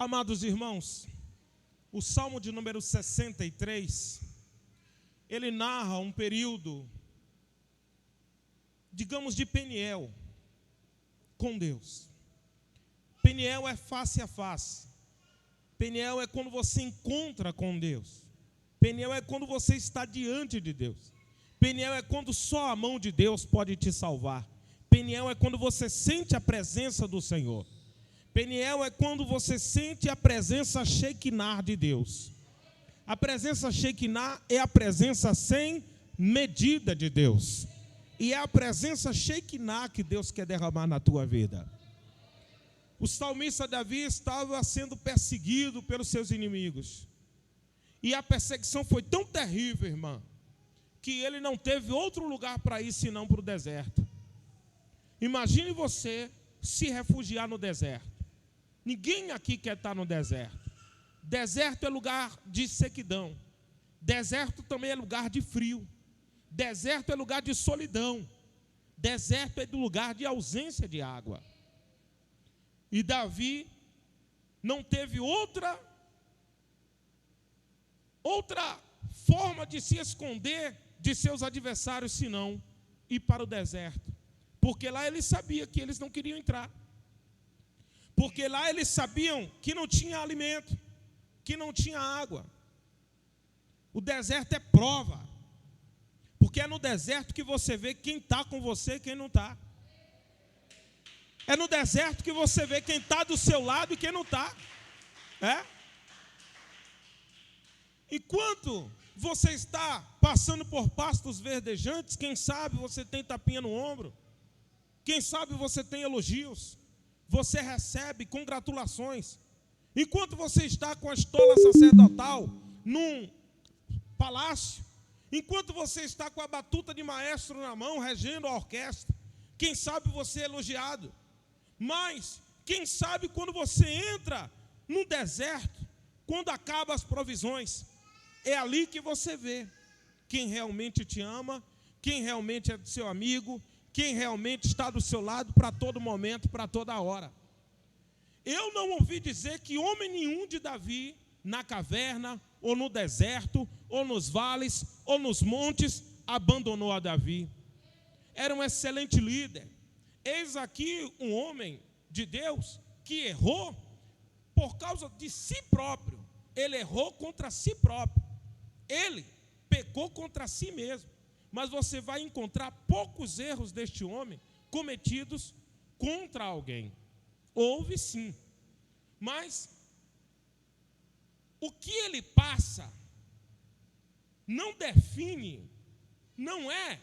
Amados irmãos, o Salmo de número 63, ele narra um período, digamos, de Peniel com Deus. Peniel é face a face. Peniel é quando você encontra com Deus. Peniel é quando você está diante de Deus. Peniel é quando só a mão de Deus pode te salvar. Peniel é quando você sente a presença do Senhor. Peniel é quando você sente a presença Shekinah de Deus. A presença Shekinah é a presença sem medida de Deus. E é a presença Shekinah que Deus quer derramar na tua vida. O salmista Davi estava sendo perseguido pelos seus inimigos. E a perseguição foi tão terrível, irmã, que ele não teve outro lugar para ir senão para o deserto. Imagine você se refugiar no deserto. Ninguém aqui quer estar no deserto. Deserto é lugar de sequidão. Deserto também é lugar de frio. Deserto é lugar de solidão. Deserto é lugar de ausência de água. E Davi não teve outra forma de se esconder de seus adversários senão ir para o deserto. Porque lá ele sabia que eles não queriam entrar. Porque lá eles sabiam que não tinha alimento, que não tinha água. O deserto é prova. Porque é no deserto que você vê quem está com você e quem não está. É no deserto que você vê quem está do seu lado e quem não está. Enquanto você está passando por pastos verdejantes, quem sabe você tem tapinha no ombro. Quem sabe você tem elogios. Você recebe congratulações. Enquanto você está com a estola sacerdotal num palácio, enquanto você está com a batuta de maestro na mão, regendo a orquestra, quem sabe você é elogiado. Mas, quem sabe quando você entra no deserto, quando acabam as provisões, é ali que você vê quem realmente te ama, quem realmente é seu amigo, quem realmente está do seu lado para todo momento, para toda hora. Eu não ouvi dizer que homem nenhum de Davi, na caverna, ou no deserto, ou nos vales, ou nos montes, abandonou a Davi. Era um excelente líder. Eis aqui um homem de Deus que errou por causa de si próprio. Ele errou contra si próprio. Ele pecou contra si mesmo. Mas você vai encontrar poucos erros deste homem cometidos contra alguém. Houve sim. Mas o que ele passa não define, não é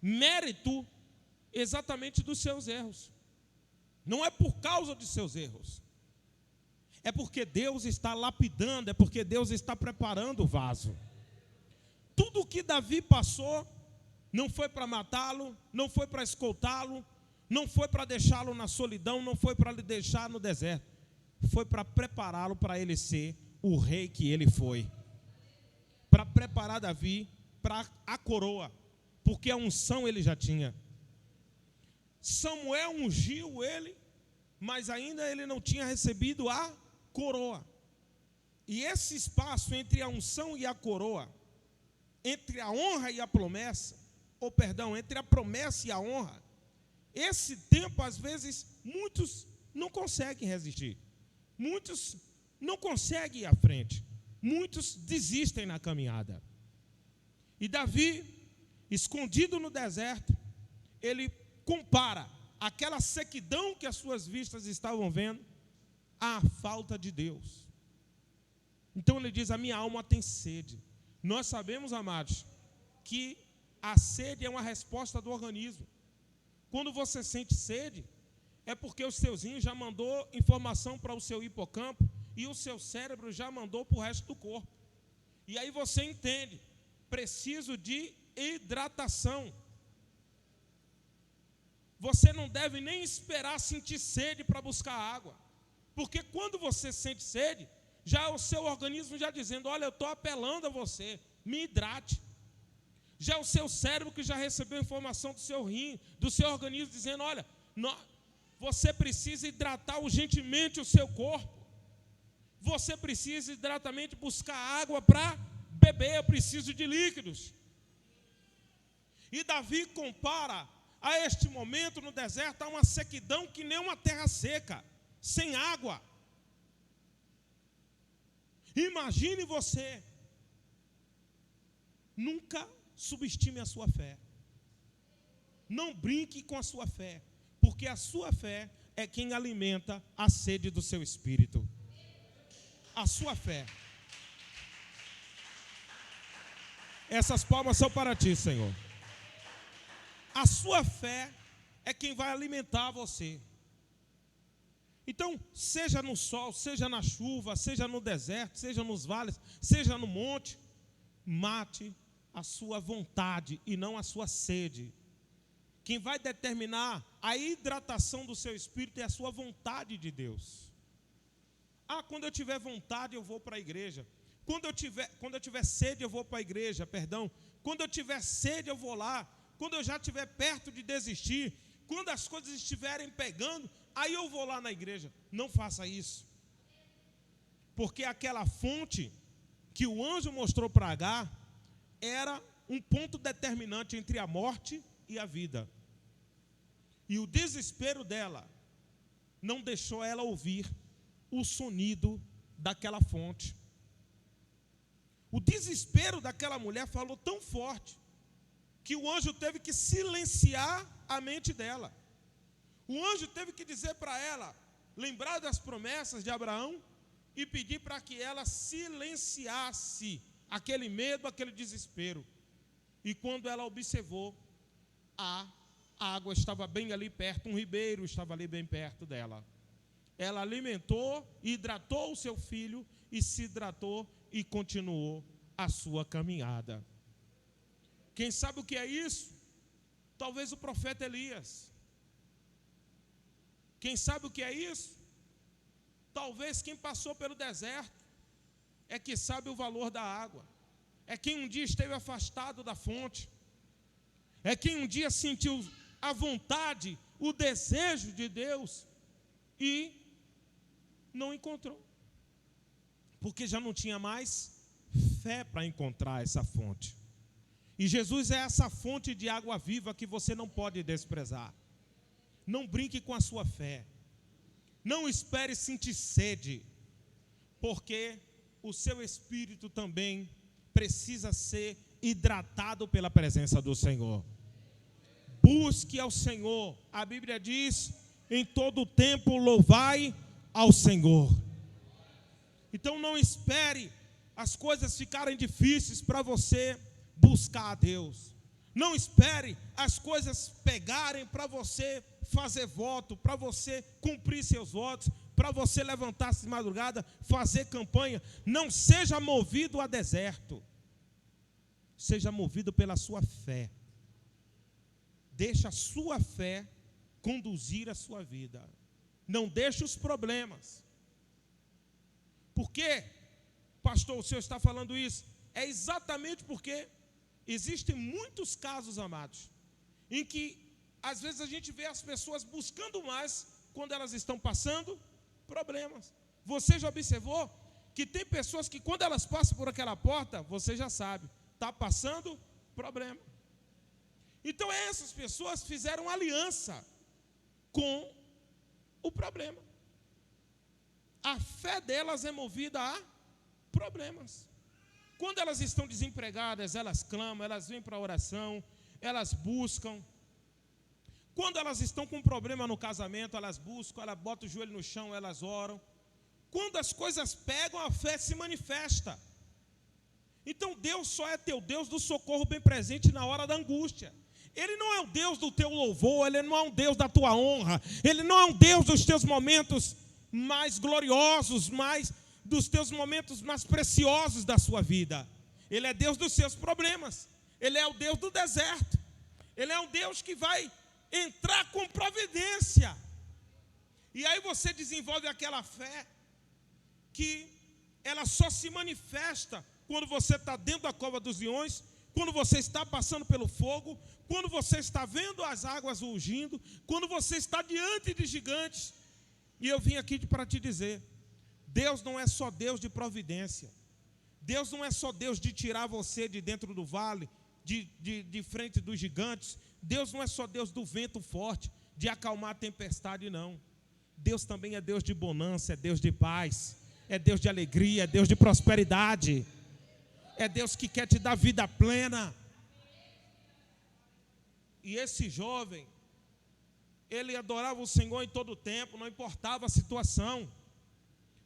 mérito exatamente dos seus erros. Não é por causa de seus erros. É porque Deus está lapidando, é porque Deus está preparando o vaso. Tudo o que Davi passou não foi para matá-lo, não foi para escoltá-lo, não foi para deixá-lo na solidão, não foi para lhe deixar no deserto. Foi para prepará-lo para ele ser o rei que ele foi. Para preparar Davi para a coroa, porque a unção ele já tinha. Samuel ungiu ele, mas ainda ele não tinha recebido a coroa. E esse espaço entre a unção e a coroa, entre a honra e a promessa, entre a promessa e a honra, esse tempo, às vezes, muitos não conseguem resistir. Muitos não conseguem ir à frente. Muitos desistem na caminhada. E Davi, escondido no deserto, ele compara aquela sequidão que as suas vistas estavam vendo à falta de Deus. Então ele diz: a minha alma tem sede. Nós sabemos, amados, que a sede é uma resposta do organismo. Quando você sente sede, é porque o seu rins já mandou informação para o seu hipocampo e o seu cérebro já mandou para o resto do corpo. E aí você entende, preciso de hidratação. Você não deve nem esperar sentir sede para buscar água. Porque quando você sente sede, já é o seu organismo já dizendo: olha, eu estou apelando a você, me hidrate. Já é o seu cérebro que já recebeu informação do seu rim, do seu organismo, dizendo: olha, você precisa hidratar urgentemente o seu corpo. você precisa diretamente buscar água para beber, eu preciso de líquidos. E Davi compara a este momento no deserto a uma sequidão que nem uma terra seca, sem água. Imagine você, nunca subestime a sua fé. Não brinque com a sua fé, porque a sua fé é quem alimenta a sede do seu espírito. A sua fé. Essas palmas são para ti, Senhor. A sua fé é quem vai alimentar você. Então, seja no sol, seja na chuva, seja no deserto, seja nos vales, seja no monte, mate a sua vontade e não a sua sede. Quem vai determinar a hidratação do seu espírito é a sua vontade de Deus. Quando eu tiver vontade, eu vou para a igreja. Quando eu tiver sede, eu vou para a igreja, perdão. Quando eu tiver sede, eu vou lá. Quando eu já estiver perto de desistir, quando as coisas estiverem pegando, aí eu vou lá na igreja. Não faça isso. Porque aquela fonte que o anjo mostrou para Agar era um ponto determinante entre a morte e a vida. E o desespero dela não deixou ela ouvir o sonido daquela fonte. O desespero daquela mulher falou tão forte que o anjo teve que silenciar a mente dela. O anjo teve que dizer para ela, lembrar das promessas de Abraão e pedir para que ela silenciasse aquele medo, aquele desespero. E quando ela observou, a água estava bem ali perto, um ribeiro estava ali bem perto dela. Ela alimentou, hidratou o seu filho e se hidratou e continuou a sua caminhada. Quem sabe o que é isso? Talvez o profeta Elias. Quem sabe o que é isso? Talvez quem passou pelo deserto é que sabe o valor da água. É quem um dia esteve afastado da fonte. É quem um dia sentiu a vontade, o desejo de Deus e não encontrou. Porque já não tinha mais fé para encontrar essa fonte. E Jesus é essa fonte de água viva que você não pode desprezar. Não brinque com a sua fé. Não espere sentir sede, porque o seu espírito também precisa ser hidratado pela presença do Senhor. Busque ao Senhor. A Bíblia diz, em todo tempo louvai ao Senhor. Então não espere as coisas ficarem difíceis para você buscar a Deus. Não espere as coisas pegarem para você fazer voto, para você cumprir seus votos, para você levantar-se de madrugada, fazer campanha. Não seja movido a deserto. Seja movido pela sua fé. Deixa a sua fé conduzir a sua vida. Não deixe os problemas. Por quê, pastor, o senhor está falando isso? É exatamente porque existem muitos casos, amados, em que às vezes a gente vê as pessoas buscando mais quando elas estão passando problemas. Você já observou que tem pessoas que quando elas passam por aquela porta, você já sabe, está passando problema. Então essas pessoas fizeram aliança com o problema. A fé delas é movida a problemas. Quando elas estão desempregadas, elas clamam, elas vêm para a oração, elas buscam. Quando elas estão com um problema no casamento, elas buscam, elas botam o joelho no chão, elas oram. Quando as coisas pegam, a fé se manifesta. Então Deus só é teu Deus do socorro bem presente na hora da angústia. Ele não é o Deus do teu louvor, Ele não é um Deus da tua honra, Ele não é um Deus dos teus momentos mais gloriosos, dos teus momentos mais preciosos da sua vida. Ele é Deus dos seus problemas. Ele é o Deus do deserto. Ele é um Deus que vai entrar com providência. E aí você desenvolve aquela fé que ela só se manifesta quando você está dentro da cova dos leões, quando você está passando pelo fogo, quando você está vendo as águas rugindo, quando você está diante de gigantes. E eu vim aqui para te dizer, Deus não é só Deus de providência. Deus não é só Deus de tirar você de dentro do vale, de frente dos gigantes. Deus não é só Deus do vento forte, de acalmar a tempestade, não. Deus também é Deus de bonança, é Deus de paz, é Deus de alegria, é Deus de prosperidade. É Deus que quer te dar vida plena. E esse jovem, ele adorava o Senhor em todo o tempo, não importava a situação.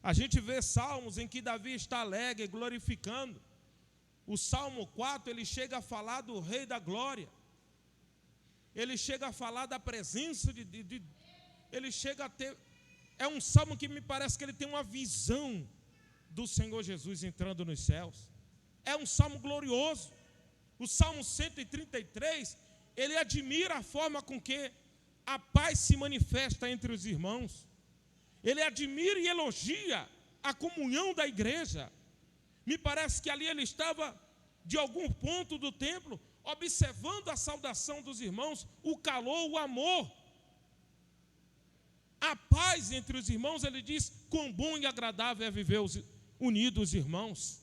A gente vê salmos em que Davi está alegre, glorificando. O Salmo 4, ele chega a falar do Rei da Glória. Ele chega a falar da presença ele chega a ter... É um salmo que me parece que ele tem uma visão do Senhor Jesus entrando nos céus. É um salmo glorioso. O Salmo 133, ele admira a forma com que a paz se manifesta entre os irmãos. Ele admira e elogia a comunhão da igreja. Me parece que ali ele estava, de algum ponto do templo, observando a saudação dos irmãos, o calor, o amor, a paz entre os irmãos. Ele diz: quão bom e agradável é viver unidos, irmãos.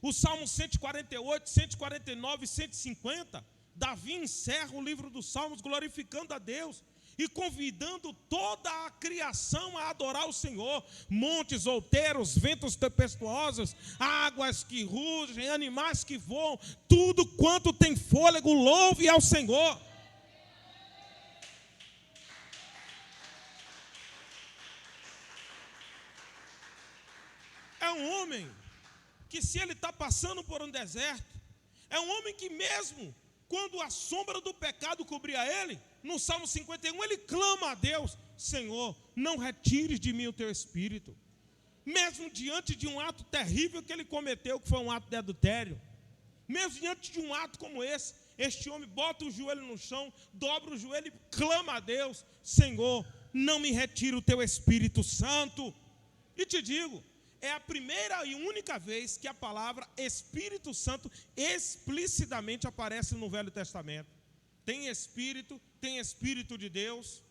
O Salmo 148, 149 e 150, Davi encerra o livro dos Salmos glorificando a Deus e convidando toda a criação a adorar o Senhor. Montes, outeiros, ventos tempestuosos, águas que rugem, animais que voam, tudo quanto tem fôlego, louve ao Senhor. É um homem que, se ele está passando por um deserto, é um homem que, mesmo quando a sombra do pecado cobria ele, no Salmo 51, ele clama a Deus: Senhor, não retires de mim o teu espírito. Mesmo diante de um ato terrível que ele cometeu, que foi um ato de adultério, mesmo diante de um ato como esse, este homem bota o joelho no chão, dobra o joelho e clama a Deus: Senhor, não me retire o teu Espírito Santo. E te digo, é a primeira e única vez que a palavra Espírito Santo explicitamente aparece no Velho Testamento. Tem Espírito de Deus,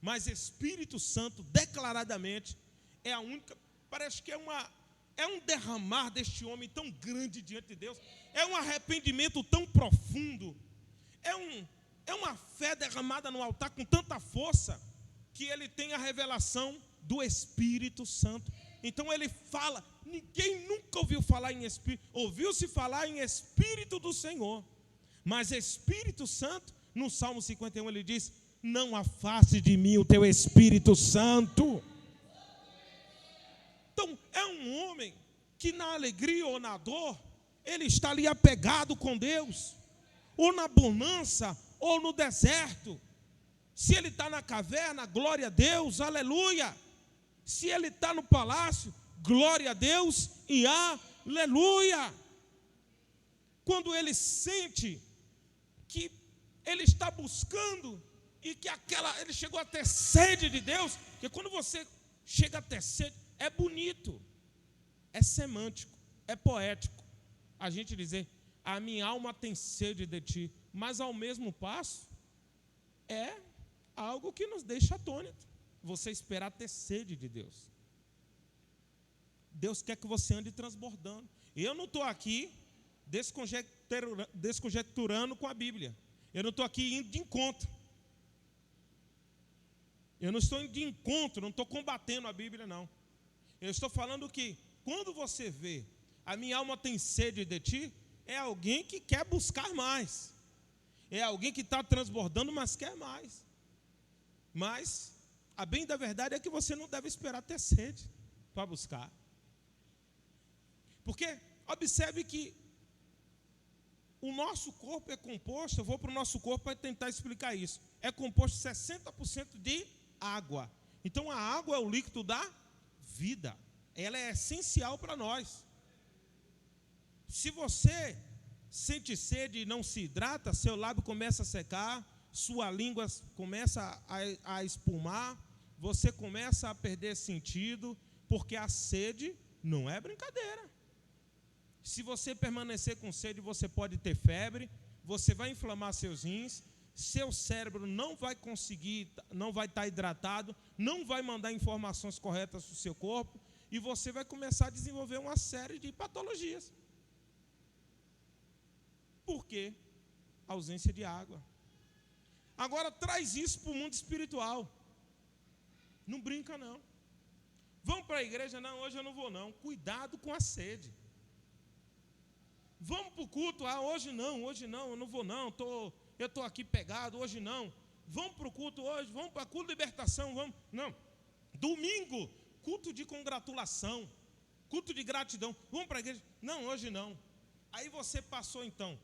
mas Espírito Santo declaradamente é a única. Parece que é um derramar deste homem tão grande diante de Deus, é um arrependimento tão profundo, é uma fé derramada no altar com tanta força, que ele tem a revelação do Espírito Santo. Então ele fala, ninguém nunca ouviu falar em Espírito, ouviu-se falar em Espírito do Senhor, mas Espírito Santo, no Salmo 51 ele diz: não afaste de mim o teu Espírito Santo. Então é um homem que na alegria ou na dor, ele está ali apegado com Deus, ou na bonança, ou no deserto. Se ele está na caverna, glória a Deus, aleluia. Se ele está no palácio, glória a Deus e aleluia. Quando ele sente que ele está buscando e que ele chegou a ter sede de Deus, porque quando você chega a ter sede, é bonito, é semântico, é poético a gente dizer: a minha alma tem sede de ti, mas ao mesmo passo é algo que nos deixa atônito. Você esperar ter sede de Deus. Deus quer que você ande transbordando. Eu não estou aqui desconjecturando com a Bíblia. Eu não estou aqui indo de encontro. Eu não estou indo de encontro, não estou combatendo a Bíblia, não. Eu estou falando que quando você vê a minha alma tem sede de ti, é alguém que quer buscar mais. É alguém que está transbordando, mas quer mais. Mas a bem da verdade é que você não deve esperar ter sede para buscar. Porque observe que o nosso corpo é composto, eu vou para o nosso corpo para tentar explicar isso, é composto 60% de água. Então a água é o líquido da vida, ela é essencial para nós. Se você sente sede e não se hidrata, seu lábio começa a secar, sua língua começa a espumar, você começa a perder sentido, porque a sede não é brincadeira. Se você permanecer com sede, você pode ter febre, você vai inflamar seus rins, seu cérebro não vai conseguir, não vai estar hidratado, não vai mandar informações corretas para o seu corpo, e você vai começar a desenvolver uma série de patologias. Por quê? Ausência de água. Agora traz isso para o mundo espiritual. Não brinca não. Vamos para a igreja? Não, hoje eu não vou não. Cuidado com a sede. Vamos para o culto? Hoje não, eu não vou não. Eu estou aqui pegado, hoje não. Vamos para o culto hoje, vamos para o culto de libertação, vamos. Não. Domingo, culto de congratulação, culto de gratidão. Vamos para a igreja? Não, hoje não. Aí você passou então.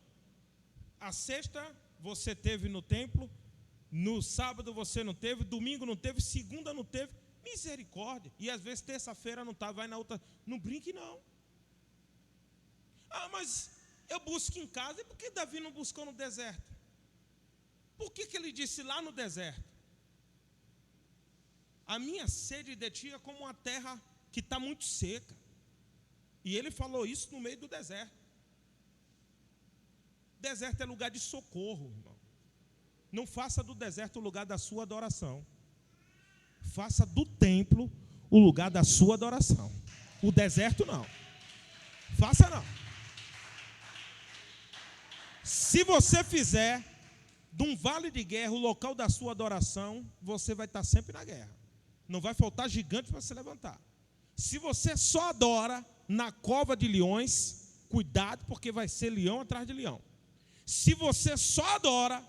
A sexta você teve no templo, no sábado você não teve, domingo não teve, segunda não teve. Misericórdia. E às vezes terça-feira não está, vai na outra. Não brinque não. Mas eu busco em casa. E por que Davi não buscou no deserto? Por que ele disse lá no deserto? A minha sede de ti é como uma terra que está muito seca. E ele falou isso no meio do deserto. Deserto é lugar de socorro, irmão. Não faça do deserto o lugar da sua adoração. Faça do templo o lugar da sua adoração. O deserto não. Faça não. Se você fizer de um vale de guerra o local da sua adoração, você vai estar sempre na guerra. Não vai faltar gigante para se levantar. Se você só adora na cova de leões, cuidado, porque vai ser leão atrás de leão. Se você só adora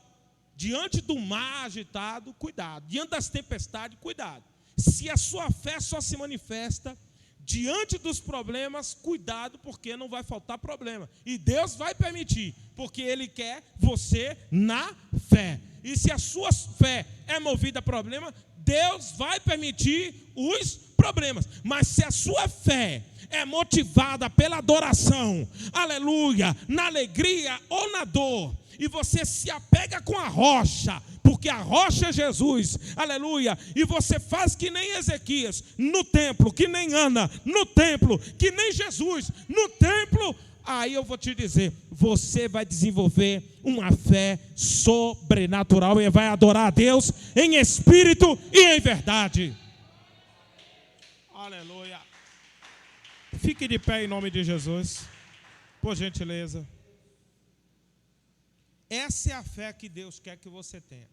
diante do mar agitado, cuidado. Diante das tempestades, cuidado. Se a sua fé só se manifesta diante dos problemas, cuidado, porque não vai faltar problema. E Deus vai permitir, porque Ele quer você na fé. E se a sua fé é movida a problema, Deus vai permitir os problemas. Mas se a sua fé é motivada pela adoração, aleluia, na alegria ou na dor, e você se apega com a rocha, porque a rocha é Jesus, aleluia, e você faz que nem Ezequias, no templo, que nem Ana, no templo, que nem Jesus, no templo, aí eu vou te dizer, você vai desenvolver uma fé sobrenatural e vai adorar a Deus em espírito e em verdade. Aleluia. Fique de pé em nome de Jesus, por gentileza. Essa é a fé que Deus quer que você tenha.